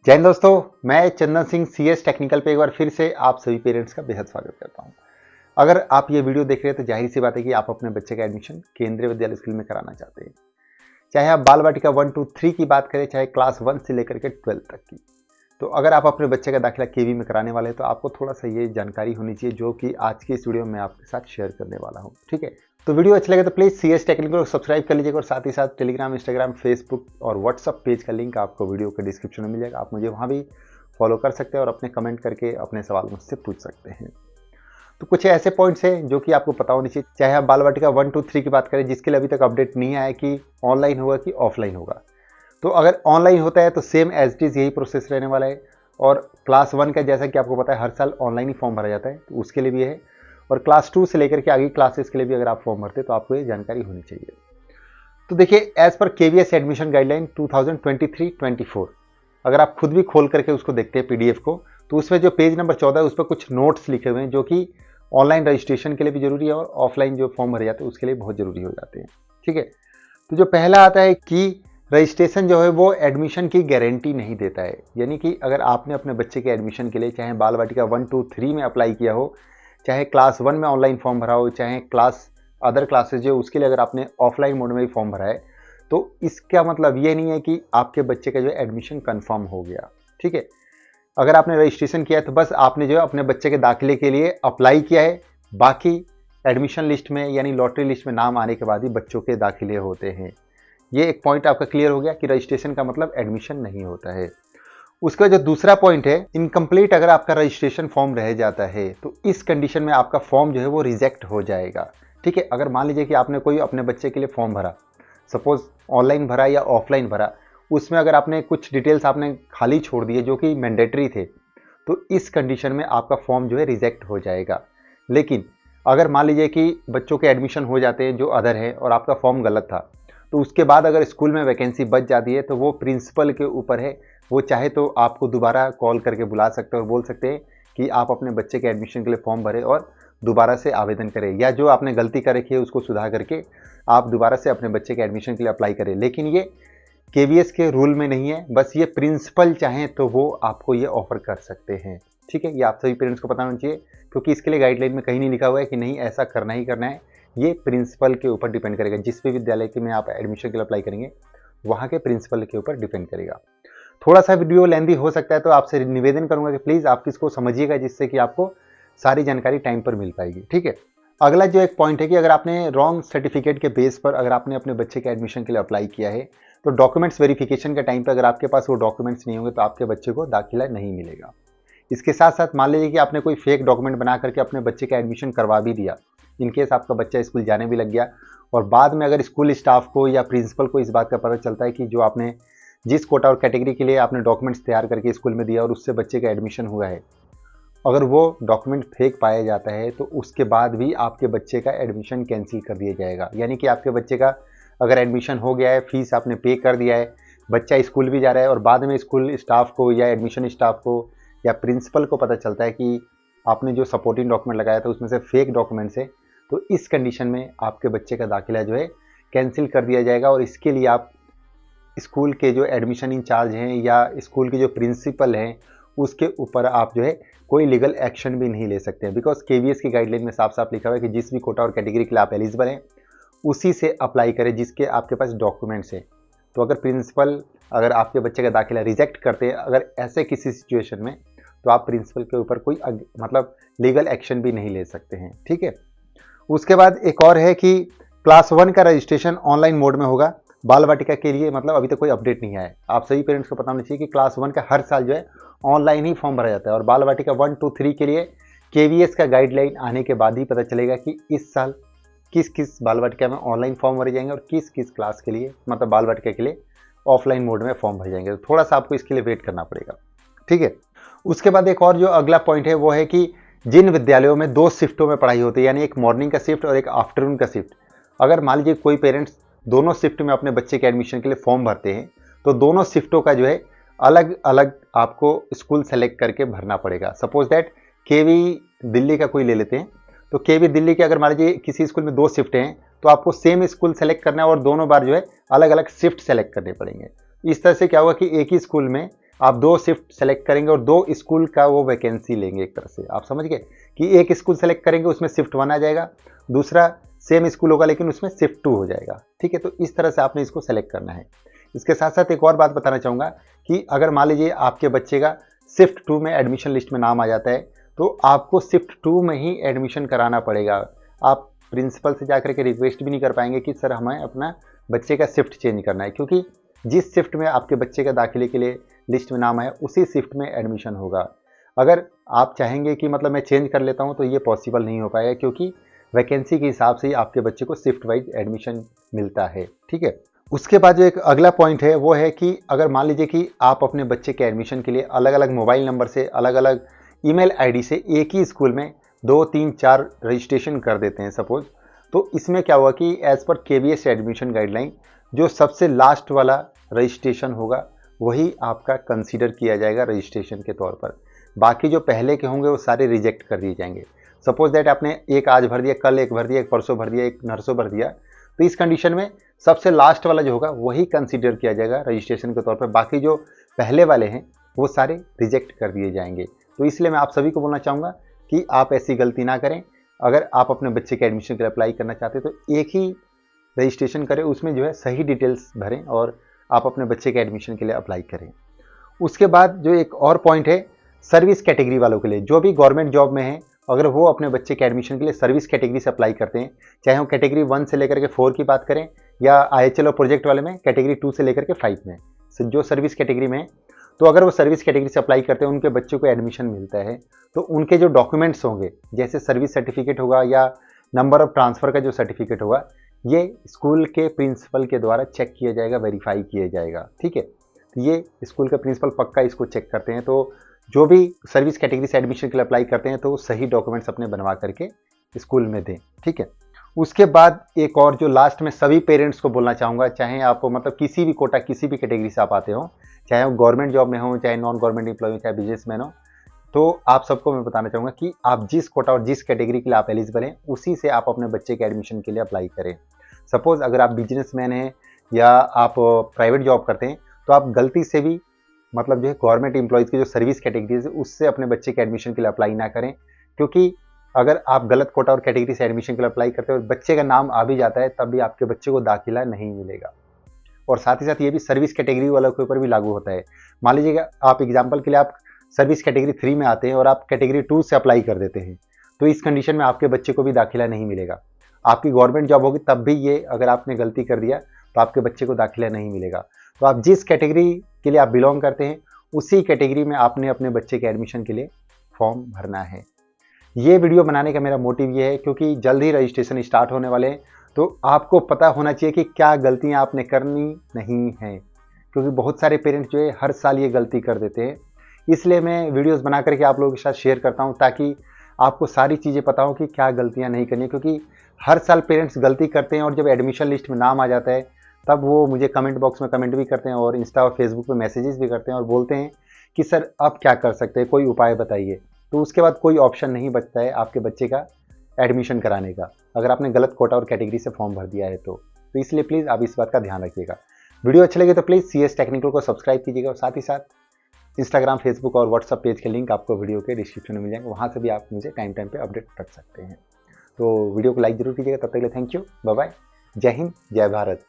जय हिंद दोस्तों, मैं चंदन सिंह सीएस टेक्निकल पे एक बार फिर से आप सभी पेरेंट्स का बेहद स्वागत करता हूं। अगर आप ये वीडियो देख रहे हैं तो जाहिर सी बात है कि आप अपने बच्चे का एडमिशन केंद्रीय विद्यालय स्कूल में कराना चाहते हैं। चाहे आप बाल वाटिका 1, 2, 3 की बात करें, चाहे क्लास 1 से लेकर के 12 तक की। तो अगर आप अपने बच्चे का दाखिला केवी में कराने वाले हैं तो आपको थोड़ा सा ये जानकारी होनी चाहिए जो कि आज की इस वीडियो में आपके साथ शेयर करने वाला हूँ। ठीक है, तो वीडियो अच्छा लगे तो प्लीज़ सीएस टेक्निकल को सब्सक्राइब कर लीजिएगा और साथ ही साथ टेलीग्राम, इंस्टाग्राम, फेसबुक और व्हाट्सअप पेज का लिंक आपको वीडियो के डिस्क्रिप्शन में मिल जाएगा। आप मुझे वहाँ भी फॉलो कर सकते हैं और अपने कमेंट करके अपने सवाल मुझसे पूछ सकते हैं। तो कुछ ऐसे पॉइंट्स हैं जो कि आपको पता होनी चाहिए, चाहे आप बाल वाटिका 1, 2, 3 की बात करें, जिसके लिए अभी तक अपडेट नहीं आया कि ऑनलाइन होगा कि ऑफलाइन होगा। तो अगर ऑनलाइन होता है तो सेम एज इट इज़ यही प्रोसेस रहने वाला है। और क्लास 1 का जैसा कि आपको पता है हर साल ऑनलाइन ही फॉर्म भरा जाता है, तो उसके लिए भी है। और क्लास 2 से लेकर के आगे क्लासेस के लिए भी अगर आप फॉर्म भरते हैं तो आपको ये जानकारी होनी चाहिए। तो देखिए, as per KVS admission guideline 2023-24, अगर आप खुद भी खोल करके उसको देखते हैं पीडीएफ को, तो उसमें जो पेज नंबर 14 है उस पर कुछ नोट्स लिखे हुए हैं जो कि ऑनलाइन रजिस्ट्रेशन के लिए भी जरूरी है और ऑफलाइन जो फॉर्म भरे जाते हैं उसके लिए बहुत जरूरी हो जाते हैं। ठीक है, तो जो पहला आता है कि रजिस्ट्रेशन जो है वो एडमिशन की गारंटी नहीं देता है। यानी कि अगर आपने अपने बच्चे के एडमिशन के लिए चाहे बाल वाटिका 1, 2, 3 में अप्लाई किया हो, चाहे क्लास 1 में ऑनलाइन फॉर्म भरा हो, चाहे क्लास अदर क्लासेज जो उसके लिए अगर आपने ऑफलाइन मोड में भी फॉर्म भरा है, तो इसका मतलब ये नहीं है कि आपके बच्चे का जो एडमिशन कंफर्म हो गया। ठीक है, अगर आपने रजिस्ट्रेशन किया है तो बस आपने जो है अपने बच्चे के दाखिले के लिए अप्लाई किया है, बाकी एडमिशन लिस्ट में यानी लॉटरी लिस्ट में नाम आने के बाद ही बच्चों के दाखिले होते हैं। ये एक पॉइंट आपका क्लियर हो गया कि रजिस्ट्रेशन का मतलब एडमिशन नहीं होता है। उसका जो दूसरा पॉइंट है, इनकम्प्लीट अगर आपका रजिस्ट्रेशन फॉर्म रह जाता है तो इस कंडीशन में आपका फॉर्म जो है वो रिजेक्ट हो जाएगा। ठीक है, अगर मान लीजिए कि आपने कोई अपने बच्चे के लिए फॉर्म भरा, सपोज ऑनलाइन भरा या ऑफलाइन भरा, उसमें अगर आपने कुछ डिटेल्स आपने खाली छोड़ दिए जो कि मैंडेटरी थे, तो इस कंडीशन में आपका फॉर्म जो है रिजेक्ट हो जाएगा। लेकिन अगर मान लीजिए कि बच्चों के एडमिशन हो जाते हैं जो अदर है और आपका फॉर्म गलत था, तो उसके बाद अगर स्कूल में वैकेंसी बच जाती है तो वो प्रिंसिपल के ऊपर है। वो चाहे तो आपको दोबारा कॉल करके बुला सकते हैं और बोल सकते हैं कि आप अपने बच्चे के एडमिशन के लिए फॉर्म भरें और दोबारा से आवेदन करें, या जो आपने गलती कर रखी है उसको सुधार करके आप दोबारा से अपने बच्चे के एडमिशन के लिए अप्लाई करें। लेकिन ये केवीएस के रूल में नहीं है, बस ये प्रिंसिपल चाहें तो वो आपको ये ऑफर कर सकते हैं। ठीक है, ये आप सभी पेरेंट्स को पता होना चाहिए, क्योंकि इसके लिए गाइडलाइन में कहीं नहीं लिखा हुआ है कि नहीं ऐसा करना ही करना है। ये प्रिंसिपल के ऊपर डिपेंड करेगा, जिस भी विद्यालय के में आप एडमिशन के लिए अप्लाई करेंगे वहाँ के प्रिंसिपल के ऊपर डिपेंड करेगा। थोड़ा सा वीडियो लेंदी हो सकता है, तो आपसे निवेदन करूंगा कि प्लीज़ आप इसको समझिएगा, जिससे कि आपको सारी जानकारी टाइम पर मिल पाएगी। ठीक है, अगला जो एक पॉइंट है कि अगर आपने रॉन्ग सर्टिफिकेट के बेस पर अगर आपने अपने बच्चे के एडमिशन के लिए अप्लाई किया है, तो डॉक्यूमेंट्स वेरिफिकेशन के टाइम पर अगर आपके पास वो डॉक्यूमेंट्स नहीं होंगे तो आपके बच्चे को दाखिला नहीं मिलेगा। इसके साथ साथ मान लीजिए कि आपने कोई फेक डॉक्यूमेंट बना करके अपने बच्चे का एडमिशन करवा भी दिया, इनकेस आपका बच्चा स्कूल जाने भी लग गया और बाद में अगर स्कूल स्टाफ को या प्रिंसिपल को इस बात का पता चलता है कि जो आपने जिस कोटा और कैटेगरी के लिए आपने डॉक्यूमेंट्स तैयार करके स्कूल में दिया और उससे बच्चे का एडमिशन हुआ है, अगर वो डॉक्यूमेंट फेक पाया जाता है तो उसके बाद भी आपके बच्चे का एडमिशन कैंसिल कर दिया जाएगा। यानी कि आपके बच्चे का अगर एडमिशन हो गया है, फीस आपने पे कर दिया है, बच्चा स्कूल भी जा रहा है और बाद में स्कूल स्टाफ को या एडमिशन स्टाफ को या प्रिंसिपल को पता चलता है कि आपने जो सपोर्टिंग डॉक्यूमेंट लगाया था उसमें से फेक डॉक्यूमेंट्स है, तो इस कंडीशन में आपके बच्चे का दाखिला जो है कैंसिल कर दिया जाएगा। और इसके लिए आप स्कूल के जो एडमिशन इंचार्ज हैं या स्कूल के जो प्रिंसिपल हैं उसके ऊपर आप जो है कोई लीगल एक्शन भी नहीं ले सकते हैं, बिकॉज केवीएस की गाइडलाइन में साफ साफ लिखा हुआ है कि जिस भी कोटा और कैटेगरी के लिए आप एलिजिबल हैं उसी से अप्लाई करें जिसके आपके पास डॉक्यूमेंट्स हैं। तो अगर प्रिंसिपल अगर आपके बच्चे का दाखिला रिजेक्ट करते हैं अगर ऐसे किसी सिचुएशन में, तो आप प्रिंसिपल के ऊपर कोई मतलब लीगल एक्शन भी नहीं ले सकते हैं। ठीक है, उसके बाद एक और है कि क्लास 1 का रजिस्ट्रेशन ऑनलाइन मोड में होगा। बाल वाटिका के लिए मतलब अभी तक कोई अपडेट नहीं आया है। आप सभी पेरेंट्स को पता होना चाहिए कि क्लास 1 का हर साल जो है ऑनलाइन ही फॉर्म भरा जाता है और बाल वाटिका 1, 2, 3 के लिए केवीएस का गाइडलाइन आने के बाद ही पता चलेगा कि इस साल किस किस बाल वाटिका में ऑनलाइन फॉर्म भरे जाएंगे और किस किस क्लास के लिए मतलब बाल वाटिका के लिए ऑफलाइन मोड में फॉर्म भरे जाएंगे। तो थोड़ा सा आपको इसके लिए वेट करना पड़ेगा। ठीक है, उसके बाद एक और जो अगला पॉइंट है वो है कि जिन विद्यालयों में 2 शिफ्टों में पढ़ाई होती है, यानी एक मॉर्निंग का शिफ्ट और एक आफ्टरनून का शिफ्ट, अगर मान लीजिए कोई पेरेंट्स दोनों शिफ्ट में अपने बच्चे के एडमिशन के लिए फॉर्म भरते हैं तो दोनों शिफ्टों का जो है अलग अलग आपको स्कूल सेलेक्ट करके भरना पड़ेगा। सपोज दैट केवी दिल्ली का कोई ले लेते हैं, तो केवी दिल्ली के अगर मान लीजिए किसी स्कूल में 2 शिफ्ट हैं तो आपको सेम स्कूल सेलेक्ट करना है और दोनों बार जो है अलग अलग शिफ्ट सेलेक्ट करने पड़ेंगे। इस तरह से क्या होगा कि एक ही स्कूल में आप 2 शिफ्ट सेलेक्ट करेंगे और 2 स्कूल का वो वैकेंसी लेंगे। एक तरह से आप समझ गए कि एक स्कूल सेलेक्ट करेंगे, उसमें शिफ्ट 1 आ जाएगा, दूसरा सेम स्कूल होगा लेकिन उसमें शिफ्ट 2 हो जाएगा। ठीक है, तो इस तरह से आपने इसको सेलेक्ट करना है। इसके साथ साथ एक और बात बताना चाहूँगा कि अगर मान लीजिए आपके बच्चे का शिफ्ट 2 में एडमिशन लिस्ट में नाम आ जाता है, तो आपको शिफ्ट 2 में ही एडमिशन कराना पड़ेगा। आप प्रिंसिपल से जाकर के रिक्वेस्ट भी नहीं कर पाएंगे कि सर हमें अपना बच्चे का शिफ्ट चेंज करना है, क्योंकि जिस शिफ्ट में आपके बच्चे का दाखिले के लिए लिस्ट में नाम आया उसी शिफ्ट में एडमिशन होगा। अगर आप चाहेंगे कि मतलब मैं चेंज कर लेता हूं तो ये पॉसिबल नहीं हो पाएगा, क्योंकि वैकेंसी के हिसाब से ही आपके बच्चे को शिफ्ट वाइज एडमिशन मिलता है। ठीक है, उसके बाद जो एक अगला पॉइंट है वो है कि अगर मान लीजिए कि आप अपने बच्चे के एडमिशन के लिए अलग अलग मोबाइल नंबर से, अलग अलग ईमेल आईडी से एक ही स्कूल में 2, 3, 4 रजिस्ट्रेशन कर देते हैं सपोज, तो इसमें क्या हुआ कि as per KVS admission guideline जो सबसे लास्ट वाला रजिस्ट्रेशन होगा वही आपका कंसीडर किया जाएगा रजिस्ट्रेशन के तौर पर। बाकी जो पहले के होंगे वो सारे रिजेक्ट कर दिए जाएंगे। सपोज दैट आपने एक आज भर दिया, कल एक भर दिया, एक परसों भर दिया, एक नरसों भर दिया, तो इस कंडीशन में सबसे लास्ट वाला जो होगा वही कंसीडर किया जाएगा रजिस्ट्रेशन के तौर पर। बाकी जो पहले वाले हैं वो सारे रिजेक्ट कर दिए जाएंगे। तो इसलिए मैं आप सभी को बोलना चाहूँगा कि आप ऐसी गलती ना करें। अगर आप अपने बच्चे के एडमिशन के लिए अप्लाई करना चाहते हैं तो एक ही रजिस्ट्रेशन करें, उसमें जो है सही डिटेल्स भरें और आप अपने बच्चे के एडमिशन के लिए अप्लाई करें। उसके बाद जो एक और पॉइंट है सर्विस कैटेगरी वालों के लिए, जो भी गवर्नमेंट जॉब में है, अगर वो अपने बच्चे के एडमिशन के लिए सर्विस कैटेगरी से अप्लाई करते हैं, चाहे हम कैटेगरी 1 से लेकर के 4 की बात करें या IHL और प्रोजेक्ट वाले में कैटेगरी 2 से लेकर के 5 में, जो सर्विस कैटेगरी में है, तो अगर वो सर्विस कैटेगरी से अप्लाई करते हैं, उनके बच्चों को एडमिशन मिलता है, तो उनके जो डॉक्यूमेंट्स होंगे जैसे सर्विस सर्टिफिकेट होगा या नंबर ऑफ ट्रांसफ़र का जो सर्टिफिकेट होगा, ये स्कूल के प्रिंसिपल के द्वारा चेक किया जाएगा, वेरीफाई किया जाएगा। ठीक है, तो ये स्कूल के प्रिंसिपल पक्का इसको चेक करते हैं। तो जो भी सर्विस कैटेगरी से एडमिशन के लिए अप्लाई करते हैं तो सही डॉक्यूमेंट्स अपने बनवा करके स्कूल में दें। ठीक है, उसके बाद एक और जो लास्ट में सभी पेरेंट्स को बोलना चाहूँगा, चाहे आप मतलब किसी भी कोटा, किसी भी कैटेगरी से आप आते हो, चाहे वो गवर्नमेंट जॉब में हो, चाहे नॉन गवर्नमेंट एम्प्लॉय हो, चाहे बिजनेसमैन हो, तो आप सबको मैं बताना चाहूँगा कि आप जिस कोटा और जिस कैटेगरी के लिए आप एलिजिबल हैं उसी से आप अपने बच्चे के एडमिशन के लिए अप्लाई करें। सपोज अगर आप बिजनेसमैन हैं या आप प्राइवेट जॉब करते हैं तो आप गलती से भी मतलब जो है गवर्नमेंट एम्प्लॉयज़ की जो सर्विस कैटेगरीज है उससे अपने बच्चे के एडमिशन के लिए अप्लाई ना करें, क्योंकि अगर आप गलत कोटा और कैटेगरी से एडमिशन के लिए अप्लाई करते हो और बच्चे का नाम आ भी जाता है तब भी आपके बच्चे को दाखिला नहीं मिलेगा। और साथ ही साथ ये भी सर्विस कैटेगरी वालों के ऊपर भी लागू होता है। मान लीजिएगा आप एग्जाम्पल के लिए आप सर्विस कैटेगरी 3 में आते हैं और आप कैटेगरी 2 से अप्लाई कर देते हैं, तो इस कंडीशन में आपके बच्चे को भी दाखिला नहीं मिलेगा। आपकी गवर्नमेंट जॉब होगी तब भी ये अगर आपने गलती कर दिया तो आपके बच्चे को दाखिला नहीं मिलेगा। तो आप जिस कैटेगरी के लिए आप बिलोंग करते हैं उसी कैटेगरी में आपने अपने बच्चे के एडमिशन के लिए फॉर्म भरना है। ये वीडियो बनाने का मेरा मोटिव ये है क्योंकि जल्द ही रजिस्ट्रेशन स्टार्ट होने वाले हैं, तो आपको पता होना चाहिए कि क्या गलतियां आपने करनी नहीं है, क्योंकि बहुत सारे पेरेंट्स जो है हर साल ये गलती कर देते हैं। इसलिए मैं वीडियोस बना करके आप लोगों के साथ शेयर करता हूं ताकि आपको सारी चीज़ें पता हो कि क्या गलतियां नहीं करनी है, क्योंकि हर साल पेरेंट्स गलती करते हैं और जब एडमिशन लिस्ट में नाम आ जाता है तब वो मुझे कमेंट बॉक्स में कमेंट भी करते हैं और इंस्टा और फेसबुक पे मैसेजेस भी करते हैं और बोलते हैं कि सर अब क्या कर सकते हैं, कोई उपाय बताइए। तो उसके बाद कोई ऑप्शन नहीं बचता है आपके बच्चे का एडमिशन कराने का, अगर आपने गलत कोटा और कैटेगरी से फॉर्म भर दिया है तो इसलिए प्लीज़ आप इस बात का ध्यान रखिएगा। वीडियो अच्छे लगे तो प्लीज़ CS टेक्निकल को सब्सक्राइब कीजिएगा और साथ ही साथ इंस्टाग्राम, फेसबुक और व्हाट्सअप पेज के लिंक आपको वीडियो के डिस्क्रिप्शन में मिल जाएंगे, वहाँ से भी आप मुझे टाइम पे अपडेट रख सकते हैं। तो वीडियो को लाइक जरूर कीजिएगा। तब तक के लिए थैंक यू, बाय बाय, जय हिंद, जय भारत।